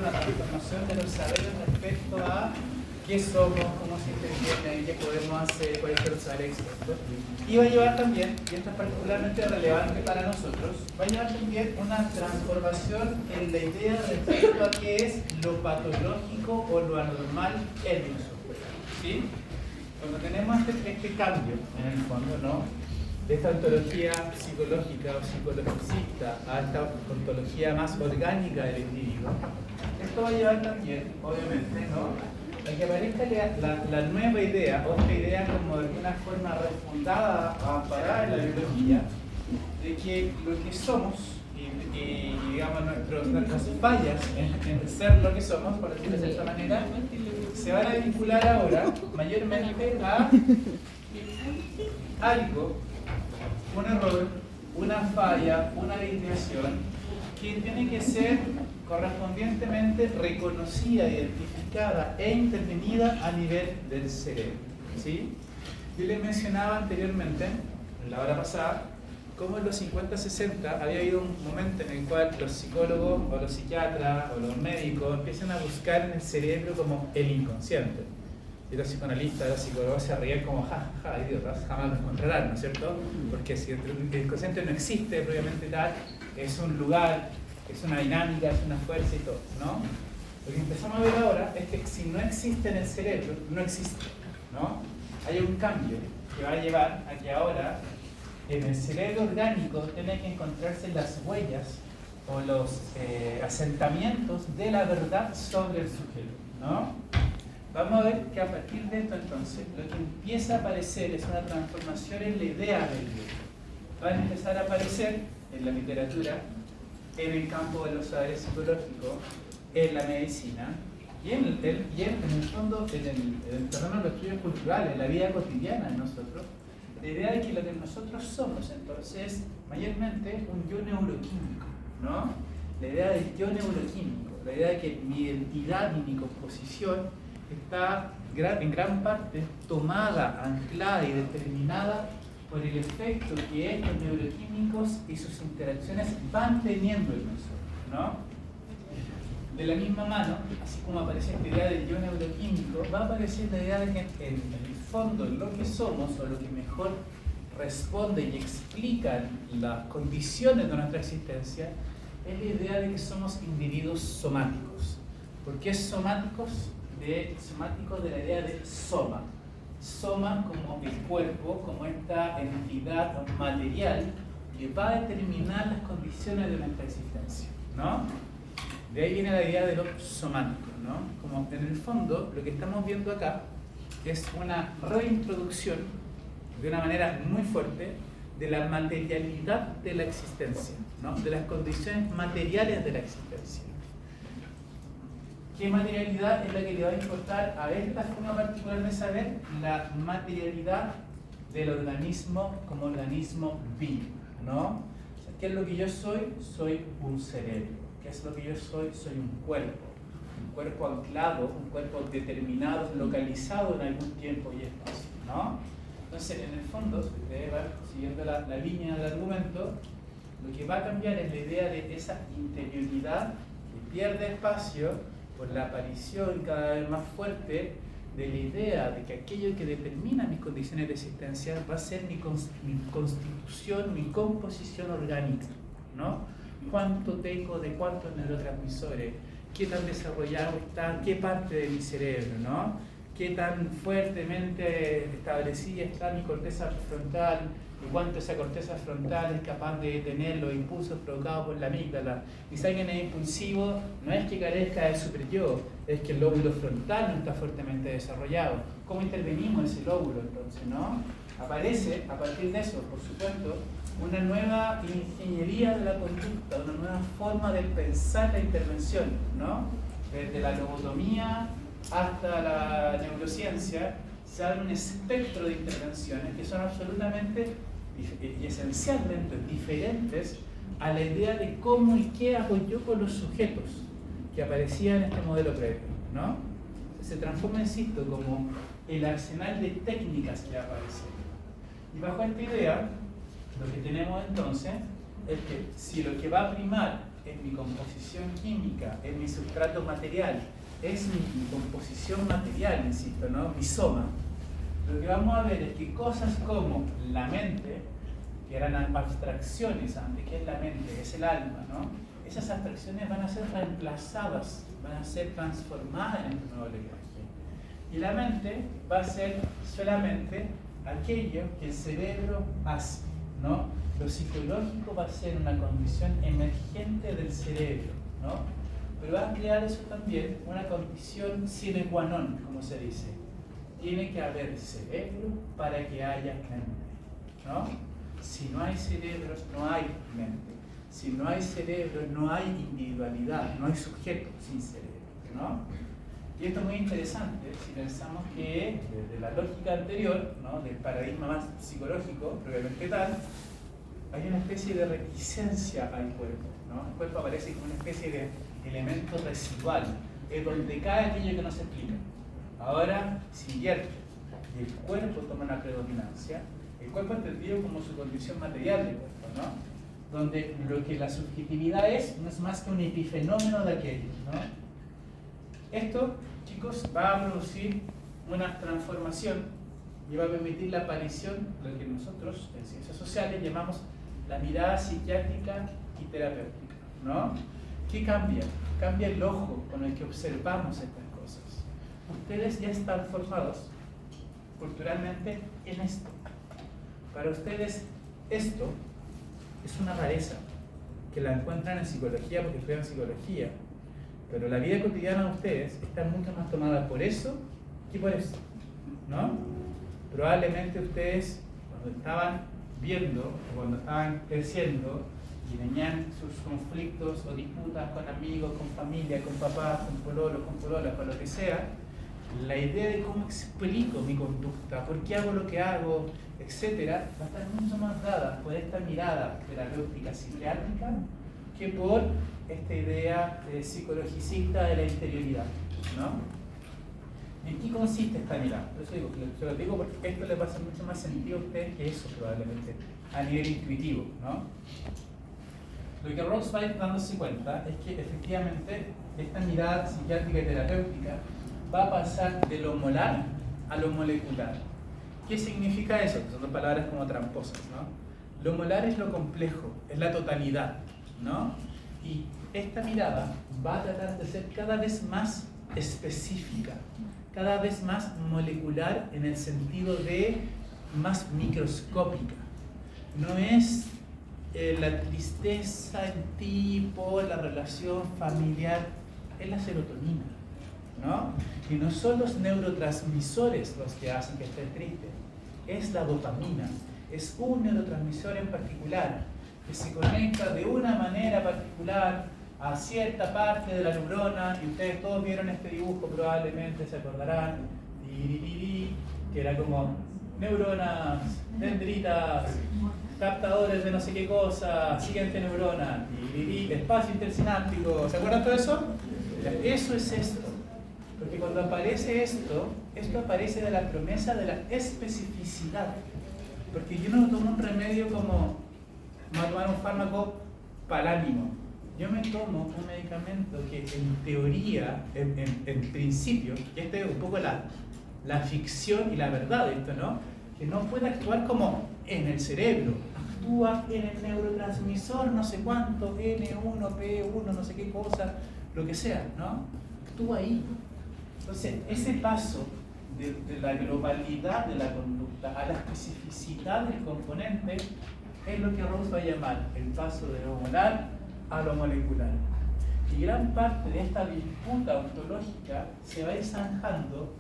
una transformación de los saberes respecto a qué somos, cómo se interviene, qué podemos hacer, cuáles son los saberes expertos. Y va a llevar también, y esto es particularmente relevante para nosotros, va a llevar también una transformación en la idea respecto a qué es lo patológico o lo anormal en nosotros. ¿Sí? Cuando tenemos este cambio, en el fondo, ¿no?, de esta ontología psicológica o psicologicista a esta ontología más orgánica del individuo, esto va a llevar también, obviamente, ¿no?, a que aparezca la nueva idea, otra idea como de alguna forma refundada o amparada en la biología, de que lo que somos y digamos nuestras fallas en ser lo que somos, por decirlo de cierta manera, se van a vincular ahora mayormente a algo, un error, una falla, una desviación que tiene que ser correspondientemente reconocida, identificada e intervenida a nivel del cerebro. ¿Sí? Yo les mencionaba anteriormente, en la hora pasada, cómo en los 50-60 había habido un momento en el cual los psicólogos o los psiquiatras o los médicos empiezan a buscar en el cerebro como el inconsciente. Y los psicoanalistas, los psicólogos se ríen como, idiotas, jamás lo encontrarán, ¿no es cierto? Porque si el inconsciente no existe propiamente tal, es un lugar, es una dinámica, es una fuerza y todo, ¿no? Lo que empezamos a ver ahora es que si no existe en el cerebro, no existe, ¿no? Hay un cambio que va a llevar a que ahora en el cerebro orgánico tiene que encontrarse las huellas o los asentamientos de la verdad sobre el sujeto, ¿no? Vamos a ver que a partir de esto entonces lo que empieza a aparecer es una transformación en la idea del yo. Va a empezar a aparecer en la literatura, en el campo de los saberes psicológicos, en la medicina y en el fondo en el terreno de los estudios culturales, en la vida cotidiana de nosotros. La idea de que lo que nosotros somos entonces es mayormente un yo neuroquímico, ¿no? La idea del yo neuroquímico, la idea de que mi identidad y mi composición está en gran parte tomada, anclada y determinada por el efecto que estos neuroquímicos y sus interacciones van teniendo en nosotros, ¿no? De la misma mano, así como aparece esta idea del yo neuroquímico, va a aparecer la idea de que en el fondo lo que somos o lo que mejor responde y explica las condiciones de nuestra existencia es la idea de que somos individuos somáticos. ¿Por qué somáticos? Somáticos de la idea de soma. Soma como el cuerpo, como esta entidad material que va a determinar las condiciones de nuestra existencia, ¿no? De ahí viene la idea de lo somático, ¿no? Como en el fondo lo que estamos viendo acá es una reintroducción de una manera muy fuerte de la materialidad de la existencia, ¿no? De las condiciones materiales de la existencia. ¿Qué materialidad es la que le va a importar a esta forma particular de saber? La materialidad del organismo como organismo vivo, ¿no? O sea, ¿qué es lo que yo soy? Soy un cerebro. ¿Qué es lo que yo soy? Soy un cuerpo anclado, un cuerpo determinado, localizado en algún tiempo y espacio, ¿no? Entonces, en el fondo, si ustedes van siguiendo la línea del argumento, lo que va a cambiar es la idea de esa interioridad que pierde espacio por la aparición cada vez más fuerte de la idea de que aquello que determina mis condiciones de existencia va a ser mi constitución, mi composición orgánica, ¿no? Cuánto tengo de cuántos neurotransmisores, qué tan desarrollado está, qué parte de mi cerebro, ¿no? Qué tan fuertemente establecida está mi corteza prefrontal y cuánto esa corteza frontal es capaz de detener los impulsos provocados por la amígdala. Y si alguien es impulsivo, no es que carezca de super yo, es que el lóbulo frontal no está fuertemente desarrollado. ¿Cómo intervenimos en ese lóbulo entonces, no? Aparece, a partir de eso, por supuesto, una nueva ingeniería de la conducta, una nueva forma de pensar la intervención, ¿no? Desde la lobotomía hasta la neurociencia, se abre un espectro de intervenciones que son absolutamente y esencialmente diferentes a la idea de cómo y qué hago yo con los sujetos que aparecían en este modelo previo, ¿no? Se transforma, insisto, como el arsenal de técnicas que aparece. Y bajo esta idea, lo que tenemos entonces es que si lo que va a primar es mi composición química, es mi sustrato material, es mi composición material, insisto, ¿no? Mi soma. Lo que vamos a ver es que cosas como la mente, que eran abstracciones antes, ¿qué es la mente? Es el alma, ¿no? Esas abstracciones van a ser reemplazadas, van a ser transformadas en este nuevo lenguaje. Y la mente va a ser solamente aquello que el cerebro hace, ¿no? Lo psicológico va a ser una condición emergente del cerebro, ¿no? Pero va a crear eso también una condición sine qua non, como se dice. Tiene que haber cerebro para que haya mente, ¿no? Si no hay cerebro, no hay mente. Si no hay cerebro, no hay individualidad, no hay sujeto sin cerebro, ¿no? Y esto es muy interesante si pensamos que desde la lógica anterior, ¿no? Del paradigma más psicológico, propiamente tal, hay una especie de reticencia al cuerpo, ¿no? El cuerpo aparece como una especie de elemento residual, es donde cae aquello que no se explica. Ahora se invierte y el cuerpo toma una predominancia, el cuerpo entendido como su condición material del cuerpo, ¿no? Donde lo que la subjetividad es, no es más que un epifenómeno de aquello, ¿no? Esto, chicos, va a producir una transformación y va a permitir la aparición de lo que nosotros en ciencias sociales llamamos la mirada psiquiátrica y terapéutica, ¿no? ¿Qué cambia? Cambia el ojo con el que observamos estas cosas. Ustedes ya están formados culturalmente en esto. Para ustedes esto es una rareza que la encuentran en psicología porque estudian psicología, pero la vida cotidiana de ustedes está mucho más tomada por eso que por eso, ¿no? Probablemente ustedes cuando estaban viendo o cuando estaban creciendo y tenían sus conflictos o disputas con amigos, con familia, con papás, con pololos, con pololas, con lo que sea, la idea de cómo explico mi conducta, por qué hago lo que hago, etcétera, va a estar mucho más dada por esta mirada terapéutica psiquiátrica que por esta idea psicologicista de la interioridad, ¿no? ¿En qué consiste esta mirada? Por eso digo, se lo digo porque esto le va a hacer mucho más sentido a ustedes que eso probablemente, a nivel intuitivo, ¿no? Lo que Rawls va a ir dándose cuenta es que efectivamente esta mirada psiquiátrica y terapéutica va a pasar de lo molar a lo molecular. ¿Qué significa eso? Son dos palabras como tramposas, ¿no? Lo molar es lo complejo, es la totalidad, ¿no? Y esta mirada va a tratar de ser cada vez más específica, cada vez más molecular en el sentido de más microscópica. No es la tristeza en ti por la relación familiar, es la serotonina, ¿no? Y no son los neurotransmisores los que hacen que estés triste, es la dopamina, es un neurotransmisor en particular que se conecta de una manera particular a cierta parte de la neurona, y ustedes todos vieron este dibujo, probablemente se acordarán, que era como neuronas, dendritas, captadores de no sé qué cosa, siguiente neurona, espacio intersináptico, ¿se acuerdan todo eso? Eso es esto, porque cuando aparece esto aparece de la promesa de la especificidad, porque yo no tomo un remedio como tomar un fármaco para el ánimo, yo me tomo un medicamento que en teoría, en principio, y esta es un poco la ficción y la verdad de esto, ¿no? Que no puede actuar como en el cerebro, actúa en el neurotransmisor no sé cuánto, N1, P1, no sé qué cosa, lo que sea, ¿no? Actúa ahí. Entonces, ese paso de la globalidad de la conducta a la especificidad del componente es lo que Rawls va a llamar el paso de lo molar a lo molecular. Y gran parte de esta disputa ontológica se va a ir zanjando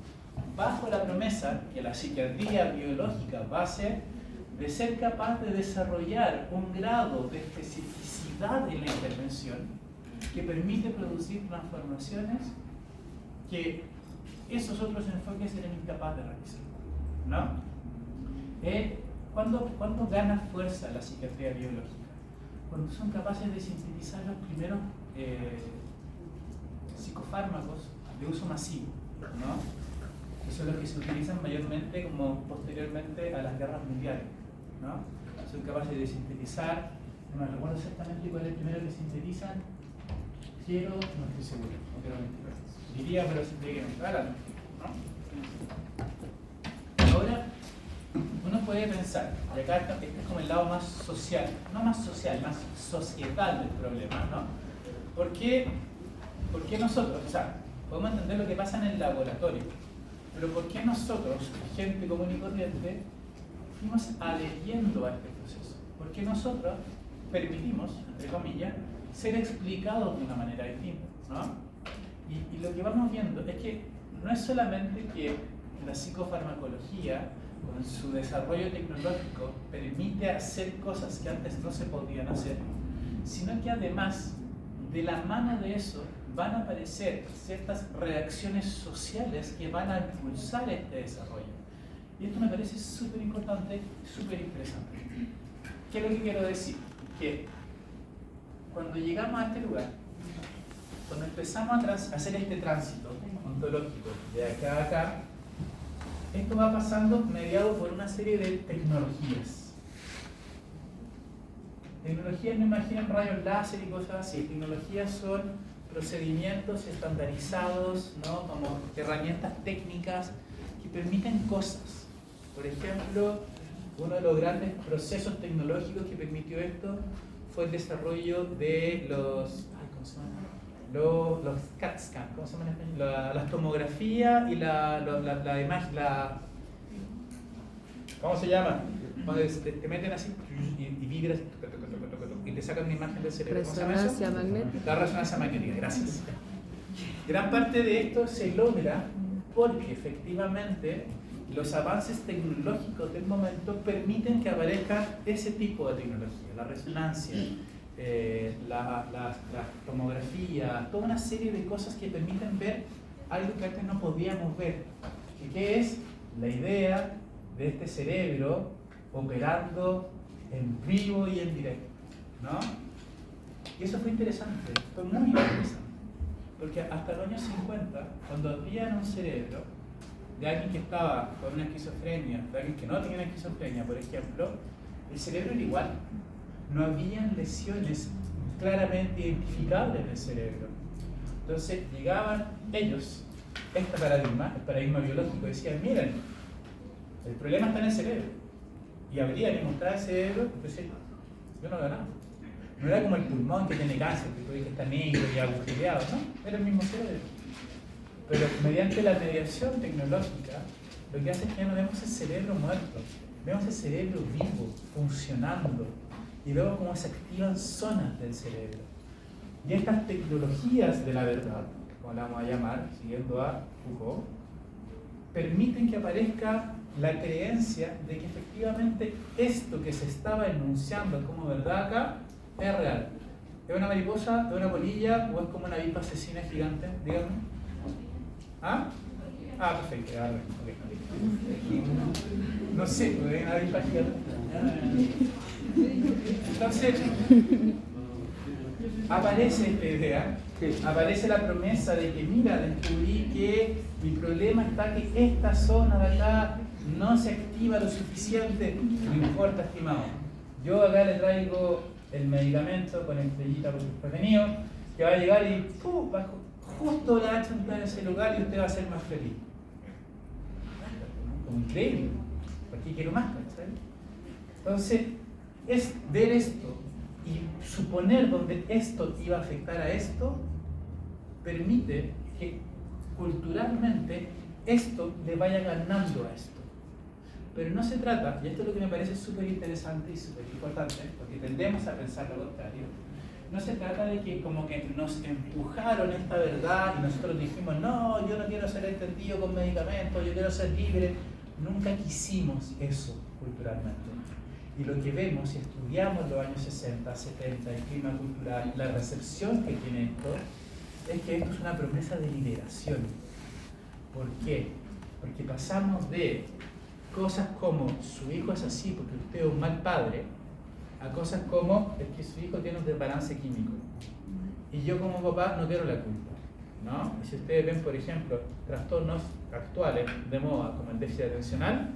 bajo la promesa que la psiquiatría biológica va a ser de ser capaz de desarrollar un grado de especificidad en la intervención que permite producir transformaciones que esos otros enfoques eran incapaces de realizar, ¿no? ¿Cuándo gana fuerza la psiquiatría biológica? Cuando son capaces de sintetizar los primeros psicofármacos de uso masivo, ¿no? Que son los que se utilizan mayormente como posteriormente a las guerras mundiales, ¿no? Son capaces de sintetizar, no me recuerdo exactamente cuál es el primero que sintetizan, quiero, no estoy seguro, no quiero mentir. Diría, pero si tiene que mentir, ¿no? Ahora, uno puede pensar, y acá este es como el lado más social, no más social, más societal del problema, ¿no? ¿Por qué nosotros, o sea, podemos entender lo que pasa en el laboratorio, pero por qué nosotros, gente común y corriente, fuimos adheriendo a este proceso? ¿Por qué nosotros permitimos, entre comillas, ser explicados de una manera distinta, ¿no? Y lo que vamos viendo es que no es solamente que la psicofarmacología, con su desarrollo tecnológico, permite hacer cosas que antes no se podían hacer, sino que además, de la mano de eso, van a aparecer ciertas reacciones sociales que van a impulsar este desarrollo. Y esto me parece súper importante, súper interesante. ¿Qué es lo que quiero decir? Que cuando llegamos a este lugar, cuando empezamos a hacer este tránsito ontológico de acá a acá, esto va pasando mediado por una serie de tecnologías. Tecnologías, no imaginen rayos láser y cosas así. Tecnologías son procedimientos estandarizados, ¿no? Como herramientas técnicas que permiten cosas. Por ejemplo, uno de los grandes procesos tecnológicos que permitió esto fue el desarrollo de los CAT scan, ¿cómo se llama en español? La tomografía y la imagen, ¿cómo se llama? Cuando te meten así y vibras y te sacan una imagen del cerebro. Resonancia magnética. La resonancia magnética, gracias. Gran parte de esto se logra porque efectivamente los avances tecnológicos del momento permiten que aparezca ese tipo de tecnología, la resonancia, la tomografía, toda una serie de cosas que permiten ver algo que antes no podíamos ver. ¿Y qué es? La idea de este cerebro operando en vivo y en directo, ¿no? Y eso fue interesante, fue muy interesante, porque hasta los años 50, cuando abrían un cerebro de alguien que estaba con una esquizofrenia, de alguien que no tenía una esquizofrenia, por ejemplo, el cerebro era igual. No habían lesiones claramente identificables del cerebro. Entonces llegaban ellos, el paradigma biológico, decían, miren, el problema está en el cerebro. Y abrían y mostraban el cerebro, entonces yo no veo nada. No era como el pulmón que tiene cáncer, que está negro y agujereado, ¿no? Era el mismo cerebro. Pero mediante la mediación tecnológica, lo que hace es que ya no vemos el cerebro muerto, vemos el cerebro vivo, funcionando, y vemos cómo se activan zonas del cerebro. Y estas tecnologías de la verdad, como la vamos a llamar, siguiendo a Foucault, permiten que aparezca la creencia de que efectivamente esto que se estaba enunciando como verdad acá es real. ¿Es una mariposa, es una polilla o es como una avispa asesina gigante? Díganme. ¿Ah? Ah, perfecto. No sé, porque hay una avispa gigante. Entonces, aparece esta idea, aparece la promesa de que, mira, descubrí que mi problema está que esta zona de acá no se activa lo suficiente. No importa, estimado. Yo acá le traigo el medicamento con estrellita por prevenido, que va a llegar y justo la va a chantar en ese lugar y usted va a ser más feliz. Como increíble, porque quiero más, ¿sabes? Entonces, es ver esto y suponer donde esto iba a afectar a esto, permite que culturalmente esto le vaya ganando a esto. Pero no se trata, y esto es lo que me parece súper interesante y súper importante, porque tendemos a pensar lo contrario, no se trata de que como que nos empujaron esta verdad y nosotros dijimos, no, yo no quiero ser entendido con medicamentos, yo quiero ser libre. Nunca quisimos eso culturalmente. Y lo que vemos y estudiamos en los años 60, 70, el clima cultural, la recepción que tiene esto, es que esto es una promesa de liberación. ¿Por qué? Porque pasamos de cosas como su hijo es así porque usted es un mal padre, a cosas como es que su hijo tiene un desbalance químico y yo como papá no quiero la culpa, ¿no? Y si ustedes ven, por ejemplo, trastornos actuales de moda como el déficit atencional,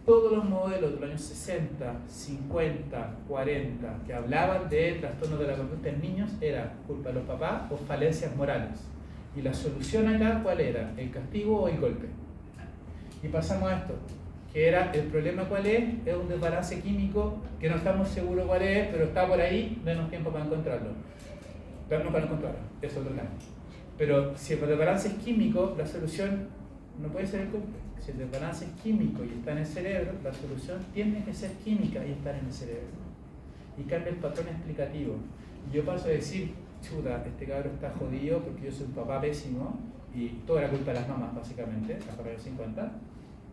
todos los modelos de los años 60, 50, 40 que hablaban de trastornos de la conducta en niños era culpa de los papás o falencias morales. Y la solución acá, ¿cuál era? ¿El castigo o el golpe? Y pasamos a esto, que era el problema cuál es un desbalance químico que no estamos seguros cuál es, pero está por ahí, denos tiempo para encontrarlo. Darnos para encontrarlo, eso es lo grande. Pero si el desbalance es químico, la solución no puede ser el golpe. Si el desbalance es químico y está en el cerebro, la solución tiene que ser química y estar en el cerebro. Y cambia el patrón explicativo. Y yo paso a decir, chuta, este cabrón está jodido porque yo soy un papá pésimo y todo era culpa de las mamás, básicamente, hasta los años 50.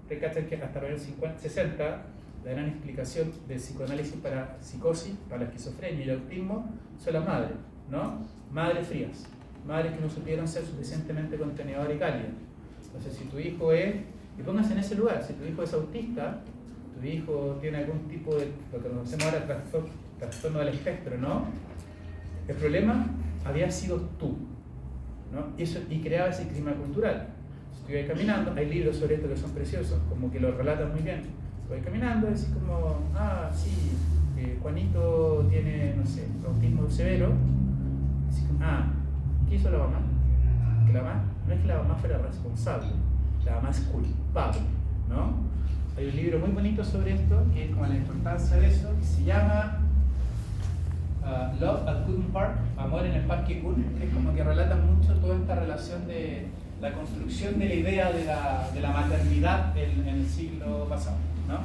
Recachen que hasta los años 60 la gran explicación del psicoanálisis para psicosis, para la esquizofrenia y el autismo son las madres, ¿no? Madres frías, madres que no supieron ser suficientemente contenedoras y cálidas. Entonces, si tu hijo es, y póngase en ese lugar, si tu hijo es autista, tu hijo tiene algún tipo de, lo que conocemos ahora, trastorno del espectro, ¿no? El problema había sido tú, ¿no? Y creaba ese clima cultural. Si tú ibas caminando, hay libros sobre esto que son preciosos, como que lo relatan muy bien. Tú vas caminando y decís como, sí, Juanito tiene, no sé, autismo severo. Decís como, ¿qué hizo la mamá? Que la mamá, no es que la mamá fuera responsable, la mamá es culpable, ¿no? Hay un libro muy bonito sobre esto, que es como la importancia de eso, que se llama Love at Coon Park, Amor en el Parque Coon, que es como que relata mucho toda esta relación de la construcción de la idea de la maternidad en el siglo pasado, ¿no?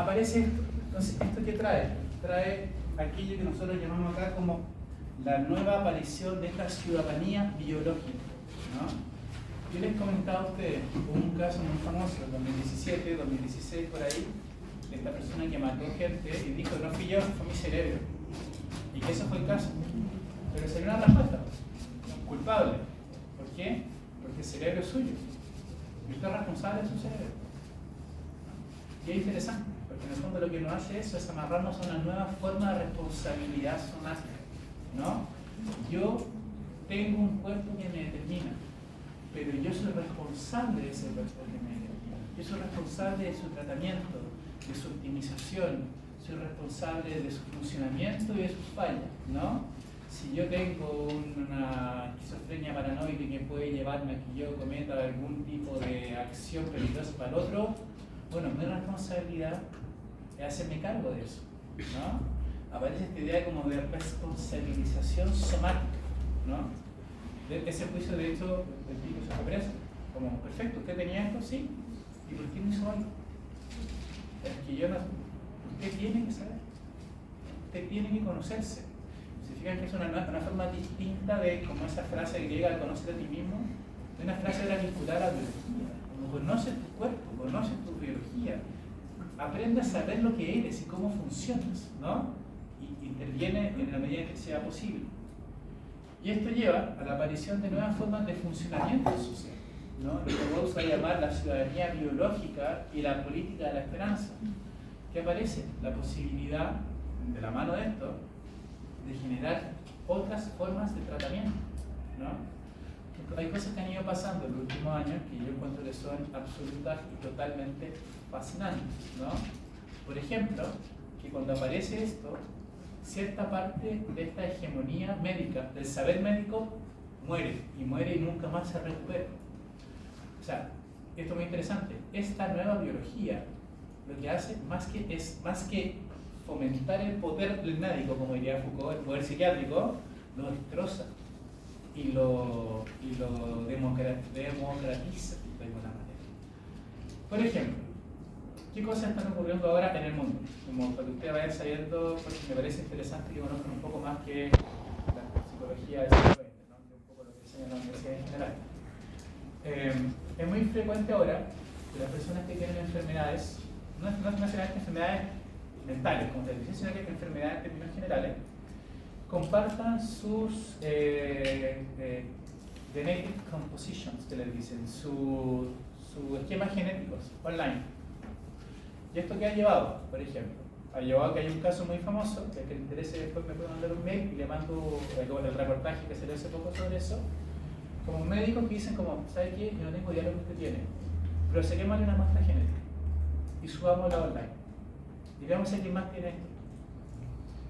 Aparece esto. Entonces, ¿esto qué trae? Trae aquello que nosotros llamamos acá como la nueva aparición de esta ciudadanía biológica, ¿no? Yo les comentaba a ustedes, hubo un caso muy famoso, en 2017, 2016, por ahí, de esta persona que mató gente y dijo, no fui yo, fue mi cerebro. Y que eso fue el caso. Pero salió una respuesta, culpable. ¿Por qué? Porque el cerebro es suyo. Y usted es responsable de su cerebro. Y es interesante, porque en el fondo lo que nos hace eso es amarrarnos a una nueva forma de responsabilidad somática, ¿no? Yo tengo un cuerpo que me determina, pero yo soy responsable de ese cuerpo que me determina. Yo soy responsable de su tratamiento, de su optimización, soy responsable de su funcionamiento y de sus fallas, ¿no? Si yo tengo una esquizofrenia paranoide que puede llevarme a que yo cometa algún tipo de acción peligrosa para el otro, bueno, mi responsabilidad es hacerme cargo de eso, ¿no? Aparece esta idea como de responsabilización somática, ¿no? Ese juicio, de hecho, el tipo se fue preso, como, perfecto, ¿usted tenía esto? Sí, ¿y por qué me hizo algo? Es que yo no, usted tiene que saber, usted tiene que conocerse. Se fijan que es una forma distinta de, como esa frase griega, conocer a ti mismo, de una frase era vincular a la biología. Como conoce tu cuerpo, conoce tu biología, aprende a saber lo que eres y cómo funcionas, ¿no? Y interviene en la medida que sea posible. Y esto lleva a la aparición de nuevas formas de funcionamiento social, ¿no? Lo que vamos a llamar la ciudadanía biológica y la política de la esperanza, que aparece la posibilidad, de la mano de esto, de generar otras formas de tratamiento, ¿no? Hay cosas que han ido pasando en los últimos años que yo encuentro que son absolutas y totalmente fascinantes, ¿no? Por ejemplo, que cuando aparece esto, cierta parte de esta hegemonía médica, del saber médico, muere y nunca más se recupera. O sea, esto es muy interesante. Esta nueva biología lo que hace es más que fomentar el poder del médico, como diría Foucault, el poder psiquiátrico, lo destroza y lo democratiza de alguna manera. Por ejemplo, ¿qué cosas están ocurriendo ahora en el mundo? Como para que ustedes vayan sabiendo, porque me parece interesante que conozcan un poco más que la psicología del siglo XX, ¿no? Que un poco lo que enseña la universidad en general. Es muy frecuente ahora que las personas que tienen enfermedades, no necesariamente enfermedades mentales, como te decía, sino que enfermedades en términos generales, compartan sus genetic compositions, que les dicen, sus esquemas genéticos online. ¿Y esto qué ha llevado? Por ejemplo, ha llevado a que hay un caso muy famoso, que al que le interese después me puede mandar un mail y le mando el reportaje que salió hace poco sobre eso, como médicos que dicen como, ¿sabe qué? Yo no tengo idea de lo que usted tiene, Pero saquémosle una muestra genética y subámosla online. Y veamos a quién más tiene esto.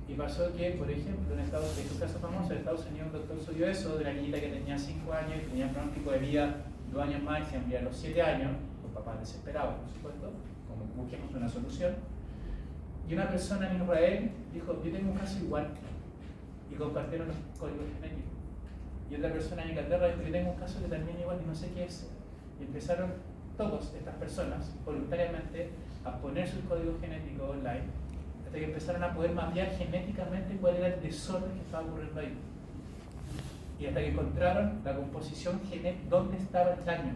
Y pasó que, por ejemplo, en Estados Unidos, un caso famoso, en Estados Unidos un doctor subió eso de la niñita que tenía 5 años y tenía pronóstico de vida 2 años más y se envía a los 7 años, los papás desesperados, por supuesto, como busquemos una solución. Y una persona en Israel dijo, yo tengo un caso igual, y compartieron los códigos genéticos. Y otra persona en Inglaterra dijo, yo tengo un caso que también es igual y no sé qué es. Y empezaron todas estas personas voluntariamente a poner sus códigos genéticos online, hasta que empezaron a poder mapear genéticamente cuál era el desorden que estaba ocurriendo ahí. Y hasta que encontraron la composición genética, dónde estaba el daño.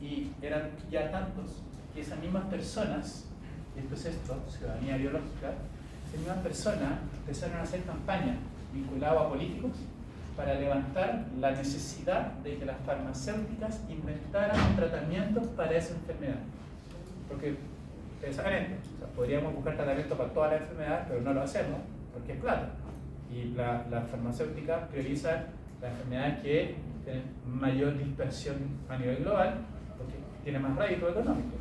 Y eran ya tantos que esas mismas personas, y esto es esto, ciudadanía biológica, esas mismas personas empezaron a hacer campañas vinculadas a políticos para levantar la necesidad de que las farmacéuticas inventaran tratamientos para esa enfermedad. Porque, precisamente, o sea, podríamos buscar tratamientos para todas las enfermedades, pero no lo hacemos porque es plata. Y las farmacéuticas priorizan las enfermedades que tienen mayor dispersión a nivel global, porque tiene más rédito económico.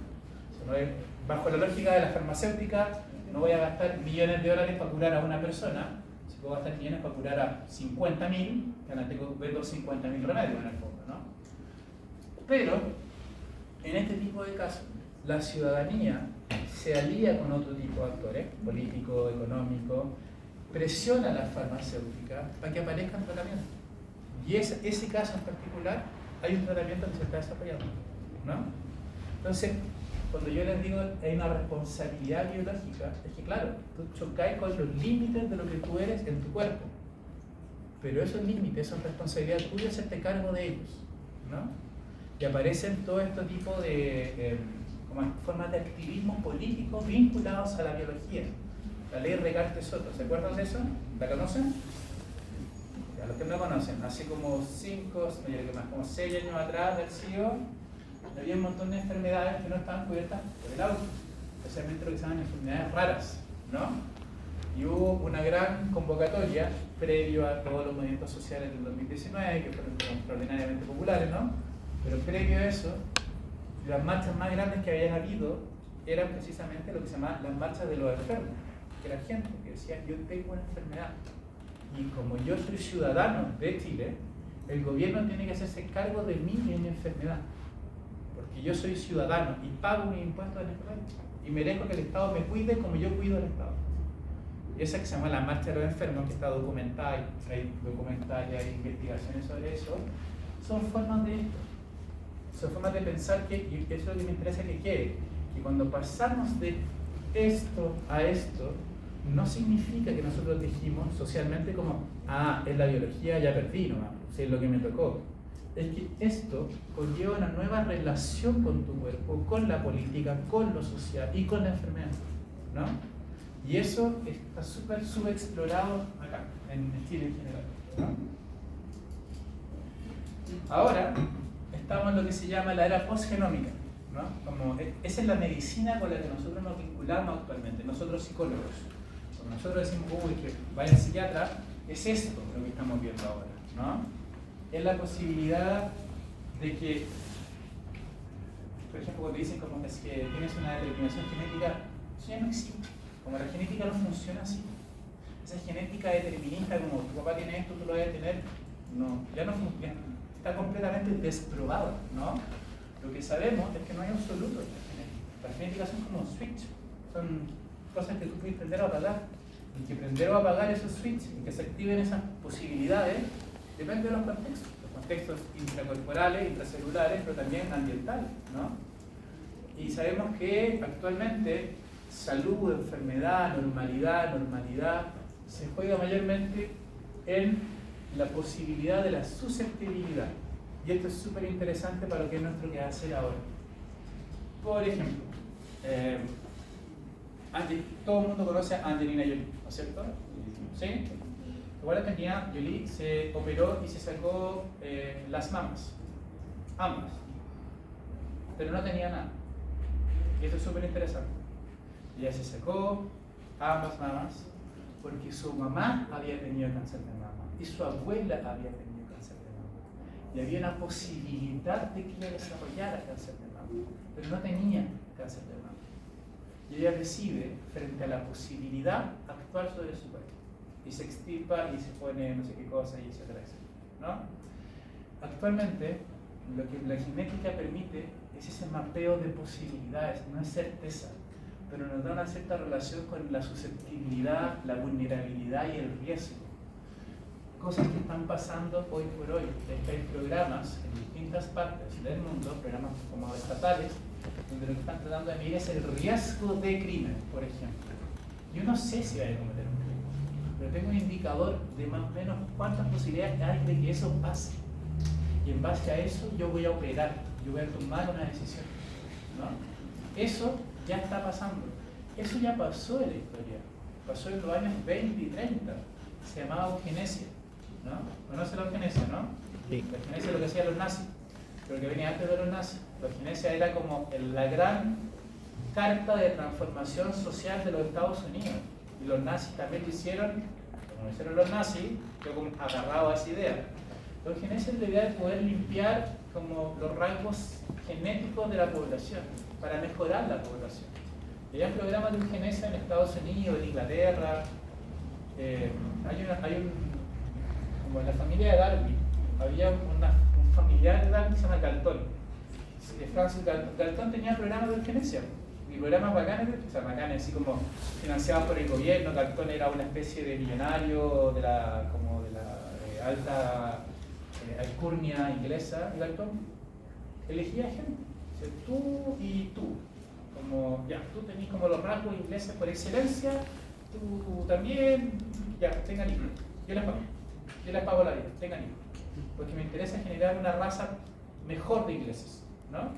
O sea, no es, bajo la lógica de la farmacéutica, no voy a gastar millones de dólares para curar a una persona, si puedo gastar millones para curar a 50.000, que ahora tengo que vender 50.000 remedios en el fondo, ¿no? Pero, en este tipo de casos, la ciudadanía se alía con otro tipo de actores, político, económico, presiona a las farmacéuticas para que aparezcan tratamientos. Y ese caso en particular, hay un tratamiento que se está desarrollando, ¿no? Entonces, cuando yo les digo hay una responsabilidad biológica, es que claro, tú chocas con los límites de lo que tú eres en tu cuerpo. Pero esos límites son responsabilidad tuya hacerte cargo de ellos, ¿no? Y aparecen todo este tipo de como formas de activismo político vinculados a la biología. La ley Recarte-Soto, ¿se acuerdan de eso? ¿La conocen? A los que no conocen, hace como 6 años atrás del siglo, había un montón de enfermedades que no estaban cubiertas por el auto, especialmente lo que se llaman enfermedades raras, ¿no? Y hubo una gran convocatoria previo a todos los movimientos sociales del 2019, que fueron extraordinariamente populares, ¿no? Pero previo a eso, las marchas más grandes que habían habido eran precisamente lo que se llama las marchas de los enfermos, que era gente que decía, yo tengo una enfermedad, y como yo soy ciudadano de Chile, el gobierno tiene que hacerse cargo de mí y de mi enfermedad, porque yo soy ciudadano y pago mis impuestos en este país, y merezco que el Estado me cuide como yo cuido al Estado. Y esa que se llama la marcha de los enfermos, que está documentada, hay documentales, hay investigaciones sobre eso, son formas de esto. Son formas de pensar que, y eso es lo que me interesa que quede, que cuando pasamos de esto a esto, no significa que nosotros dijimos socialmente como, es la biología, ya perdí nomás, si es lo que me tocó. Es que esto conlleva una nueva relación con tu cuerpo, con la política, con lo social y con la enfermedad, ¿no? Y eso está súper subexplorado acá, en Chile en general, ¿no? Ahora estamos en lo que se llama la era postgenómica, ¿no? Como, esa es la medicina con la que nosotros nos vinculamos actualmente, nosotros psicólogos. Cuando nosotros decimos, que vaya al psiquiatra, es esto lo que estamos viendo ahora, ¿no? Es la posibilidad de que, por ejemplo, cuando dicen como que tienes una determinación genética, eso ya no existe. Como la genética no funciona así. Esa genética determinista, como tu papá tiene esto, tú lo debes tener, no, ya no funciona. Está completamente desprobada, ¿no? Lo que sabemos es que no hay absoluto en la genética. Las genéticas son como switch, son cosas que tú puedes prender o apagar. Y que prender o apagar esos switches y que se activen esas posibilidades depende de los contextos intracorporales, intracelulares, pero también ambientales, ¿no? Y sabemos que actualmente salud, enfermedad, normalidad, se juega mayormente en la posibilidad de la susceptibilidad. Y esto es súper interesante para lo que es nuestro quehacer ahora. Por ejemplo, todo el mundo conoce a Angelina Jolie, ¿no es cierto? ¿Sí? Igual Angelina Jolie se operó y se sacó las mamas, ambas, pero no tenía nada. Y esto es súper interesante. Ella se sacó ambas mamas porque su mamá había tenido cáncer de mama y su abuela había tenido cáncer de mama. Y había una posibilidad de que ella desarrollara cáncer de mama. pero no tenía cáncer de mama. Y ella decide, frente a la posibilidad, actuar sobre su cuerpo. Y se extirpa y se pone no sé qué cosa, y etcétera, etcétera, ¿no? Actualmente, lo que la genética permite es ese mapeo de posibilidades, no es certeza, pero nos da una cierta relación con la susceptibilidad, la vulnerabilidad y el riesgo. Cosas que están pasando hoy por hoy. Hay programas en distintas partes del mundo, programas como estatales, donde lo que están tratando de medir es el riesgo de crimen, por ejemplo. Yo no sé si voy a cometer un crimen, pero tengo un indicador de más o menos cuántas posibilidades hay de que eso pase. Y en base a eso yo voy a operar, yo voy a tomar una decisión, ¿no? Eso ya está pasando. Eso ya pasó en la historia. Pasó en los años 20 y 30. Se llamaba eugenesia, ¿no? ¿Conoce la eugenesia, no? Sí. La eugenesia es lo que hacían los nazis, pero que venía antes de los nazis. La eugenesia era como la gran carta de transformación social de los Estados Unidos. Y los nazis también lo hicieron, como lo hicieron los nazis, yo como agarrado a esa idea. La eugenesia es la idea de poder limpiar como los rasgos genéticos de la población, para mejorar la población. Y hay programas de eugenesia en Estados Unidos, en Inglaterra. Como en la familia de Darwin, había un familiar de Darwin que se llama Galton. Francis Galton tenía programas de eugenesia. Y programas bacanes, o sea, bacanes, así como financiados por el gobierno. Galton era una especie de millonario de la alta alcurnia inglesa. Y Galton elegía gente. O sea, tú y tú. Como, ya, tú tenés como los rasgos ingleses por excelencia, tú también, ya, tengan hijos. Yo les pago la vida, tengan hijos. Porque me interesa generar una raza mejor de ingleses, ¿no?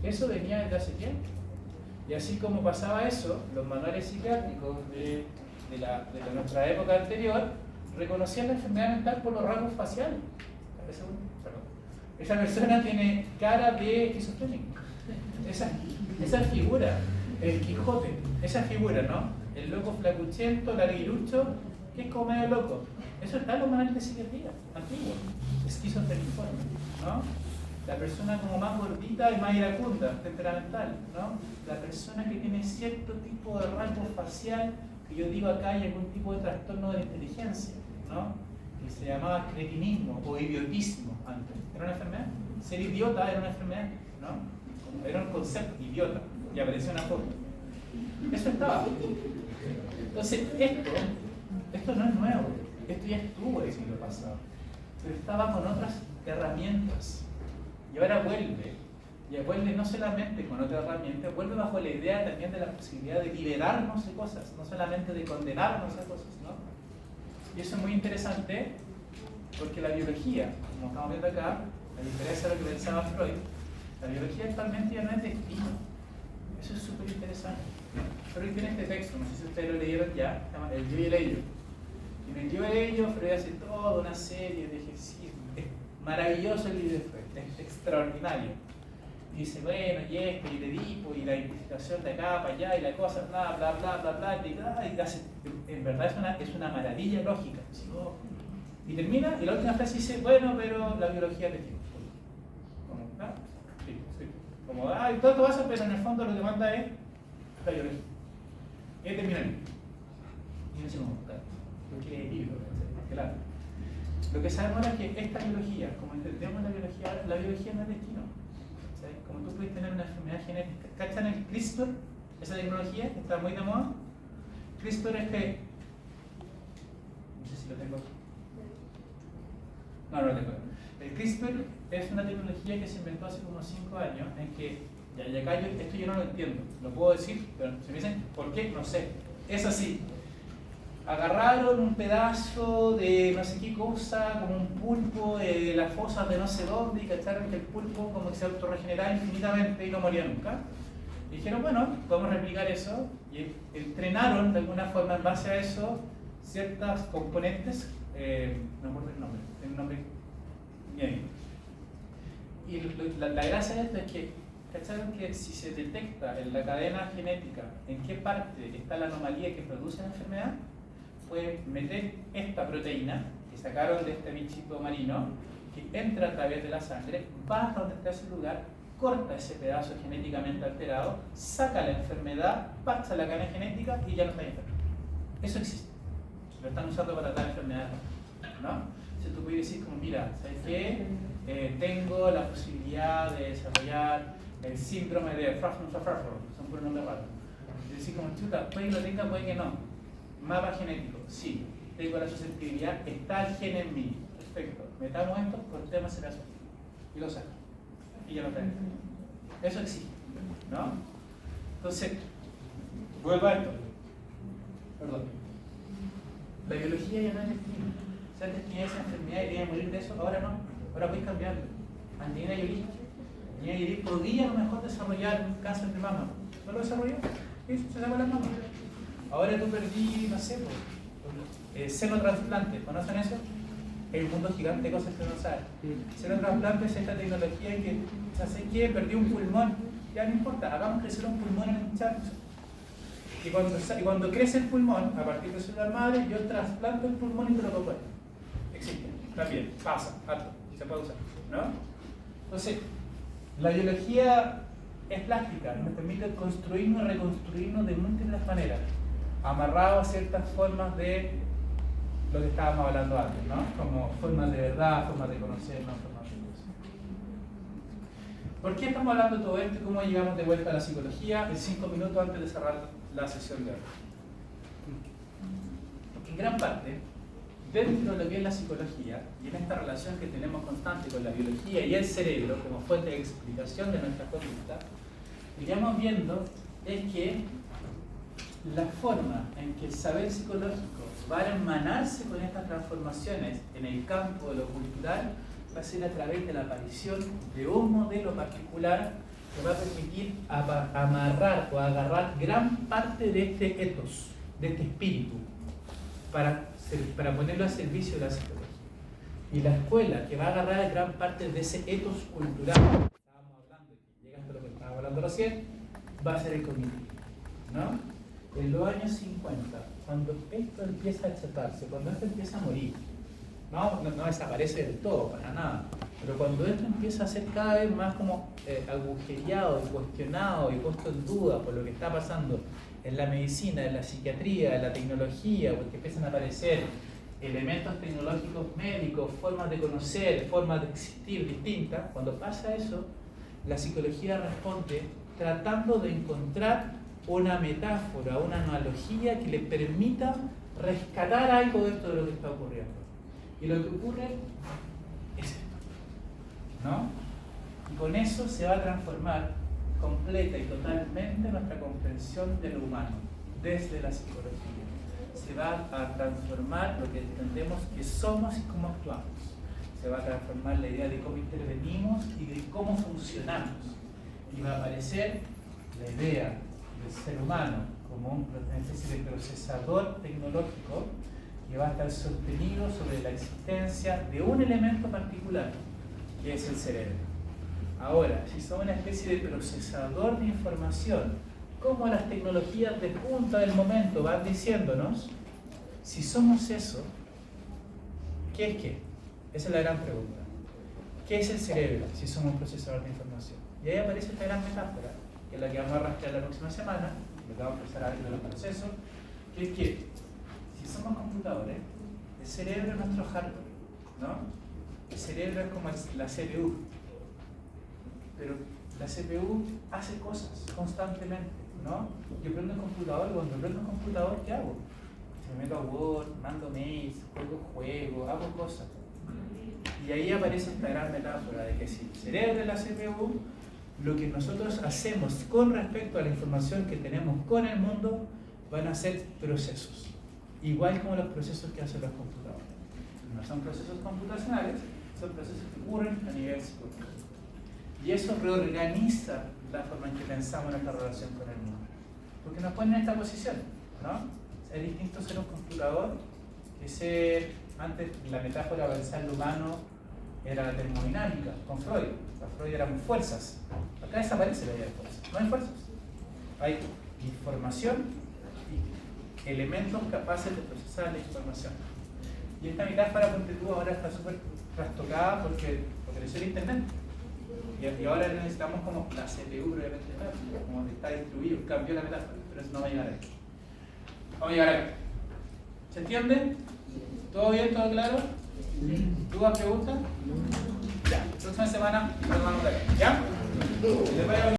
Eso venía desde hace tiempo. Y así como pasaba eso, los manuales psiquiátricos de nuestra época anterior reconocían la enfermedad mental por los rasgos faciales. Esa persona tiene cara de esquizofrénico. Esa figura, el Quijote, esa figura, ¿no? El loco flacuchento, larguirucho, que es como medio loco. Eso está en los manuales de psiquiatría antiguos, esquizofreniforme, ¿no? La persona como más gordita y más iracunda, temperamental, ¿no? La persona que tiene cierto tipo de rasgo facial, que yo digo acá hay algún tipo de trastorno de la inteligencia, ¿no? Que se llamaba cretinismo o idiotismo antes. ¿Era una enfermedad? Ser idiota era una enfermedad, ¿no? Era un concepto, idiota, y apareció una foto. Eso estaba. Entonces, esto no es nuevo, esto ya estuvo el siglo pasado, pero estaba con otras herramientas. Y ahora vuelve no solamente con otra herramienta, vuelve bajo la idea también de la posibilidad de liberarnos de cosas, no solamente de condenarnos a cosas, ¿no? Y eso es muy interesante porque la biología, como estamos viendo acá, a diferencia de lo que pensaba Freud, la biología actualmente ya no es destino. Eso es súper interesante. Freud tiene este texto, no sé si ustedes lo leyeron ya, se llama El yo y el ello. Y en El yo y el ello, Freud hace toda una serie de ejercicios. Es maravilloso el libro de Freud, es extraordinario. Y dice, bueno, y esto, y el Edipo, y la identificación de acá para allá, y la cosa, bla, bla, bla, bla, bla, y hace, en verdad es una maravilla lógica. Y termina, y la última frase dice, bueno, pero la biología es destino. Como, ¿no? Sí. Como, y todo eso, pero en el fondo lo que manda es la biología. Y ahí termina el libro. Y no decimos, claro, porque es libro, claro. Lo que sabemos es que esta biología, como entendemos la biología no es destino. ¿Sabes? Como tú puedes tener una enfermedad genética. ¿Cachan el CRISPR? Esa tecnología que está muy de moda. CRISPR es que. No sé si lo tengo. No lo tengo. El CRISPR es una tecnología que se inventó hace como 5 años en que, y acá esto yo no lo entiendo, lo puedo decir, pero si me dicen, ¿por qué? No sé. Es así. Agarraron un pedazo de no sé qué cosa, como un pulpo de las fosas de no sé dónde, y cacharon que el pulpo como que se autorregeneraba infinitamente y no moría nunca. Y dijeron, bueno, podemos replicar eso, y entrenaron de alguna forma en base a eso ciertas componentes, no me acuerdo el nombre bien. Y la gracia de esto es que cacharon que si se detecta en la cadena genética en qué parte está la anomalía que produce la enfermedad, pueden meter esta proteína que sacaron de este bichito marino, que entra a través de la sangre, va hasta donde está ese lugar corta ese pedazo genéticamente alterado, saca la enfermedad, pasa la cadena genética y ya no está enfermo. Eso existe. Lo están usando para tratar enfermedades, ¿no? Si tú puedes decir como, mira, ¿sabes qué? Tengo la posibilidad de desarrollar el síndrome de Pfafffer, son por un nombre raro. Es decir, como chuta, puede que lo tenga, puede que no. Mapa genético, sí. Tengo la susceptibilidad, está el gen en mí. Perfecto. Metamos esto, cortemos ese pedazo y lo saco. Y ya lo tengo. Eso existe, ¿no? Entonces, vuelvo a esto. Perdón. La biología ya no es destino. O sea, antes tenía esa enfermedad y tenía que morir de eso, ahora no. Ahora puedes cambiarlo. Angelina Jolie podría a lo mejor desarrollar un cáncer de mama. ¿No lo desarrolló? Y se sacó las mamas. Ahora tú perdí, no sé, seno trasplante. ¿Conocen eso? El mundo gigante de cosas que no saben. Seno trasplante es esta tecnología que, ¿sabes qué? Perdí un pulmón. Ya no importa, hagamos crecer un pulmón en un chancho. Y cuando crece el pulmón, a partir de células madre, yo trasplanto el pulmón y te lo pongo ahí. Existe, también, pasa, harto, se puede usar, ¿no? Entonces, la biología es plástica, nos permite construirnos y reconstruirnos de múltiples maneras, amarrado a ciertas formas de lo que estábamos hablando antes, ¿no? Como formas de verdad, formas de conocernos, formas de cosas. ¿Por qué estamos hablando de todo esto y cómo llegamos de vuelta a la psicología en 5 minutos antes de cerrar la sesión de hoy? Porque en gran parte, dentro de lo que es la psicología y en esta relación que tenemos constante con la biología y el cerebro como fuente de explicación de nuestra conducta, lo que vamos viendo es que la forma en que el saber psicológico va a emanarse con estas transformaciones en el campo de lo cultural va a ser a través de la aparición de un modelo particular que va a permitir amarrar o agarrar gran parte de este ethos, de este espíritu, para ponerlo al servicio de la psicología. Y la escuela que va a agarrar gran parte de ese ethos cultural que estábamos hablando, y llega hasta lo que estábamos hablando recién, va a ser el cognitivo, ¿no? En los años 50, cuando esto empieza a achatarse, cuando esto empieza a morir, no desaparece del todo, para nada, pero cuando esto empieza a ser cada vez más como agujereado y cuestionado y puesto en duda por lo que está pasando en la medicina, en la psiquiatría, en la tecnología, porque empiezan a aparecer elementos tecnológicos médicos, formas de conocer, formas de existir distintas, cuando pasa eso, la psicología responde tratando de encontrar una metáfora, una analogía que le permita rescatar algo de esto de lo que está ocurriendo. Y lo que ocurre es esto, ¿no? Y con eso se va a transformar completa y totalmente nuestra comprensión de lo humano, desde la psicología. Se va a transformar lo que entendemos que somos y cómo actuamos. Se va a transformar la idea de cómo intervenimos y de cómo funcionamos. Y va a aparecer la idea del ser humano como una especie de procesador tecnológico que va a estar sostenido sobre la existencia de un elemento particular, que es el cerebro. Ahora, si somos una especie de procesador de información, como las tecnologías de punta del momento van diciéndonos, si somos eso, ¿qué es qué? Esa es la gran pregunta. ¿Qué es el cerebro si somos un procesador de información? Y ahí aparece esta gran metáfora, que es la que vamos a rastrear la próxima semana, lo que vamos a empezar a ver de los procesos, que es que si somos computadores, el cerebro es nuestro hardware, ¿no? El cerebro es como la CPU, pero la CPU hace cosas constantemente, ¿no? Yo prendo el computador y cuando prendo el computador, ¿qué hago? Me meto a Word, mando mails, juego, hago cosas. Y ahí aparece esta gran metáfora de que si el cerebro es la CPU, lo que nosotros hacemos con respecto a la información que tenemos con el mundo van a ser procesos, igual como los procesos que hacen los computadores. No son procesos computacionales, son procesos que ocurren a nivel psicológico. Y eso reorganiza la forma en que pensamos nuestra relación con el mundo. Porque nos pone en esta posición, ¿no? Es distinto ser un computador que ser, antes la metáfora para pensar lo humano era la termodinámica, con Freud. Para Freud eran fuerzas. Acá desaparece la idea de fuerzas. No hay fuerzas. Hay información y elementos capaces de procesar la información. Y esta metáfora, ponte tú, ahora está súper trastocada porque apareció el internet. Y ahora necesitamos como la CPU probablemente, como está distribuido, cambió la metáfora, pero eso no va a llegar ahí. Vamos a llegar acá. ¿Se entiende? ¿Todo bien? ¿Todo claro? ¿Dudas, preguntas? Ya, próxima semana nos vamos de acá. ¿Ya?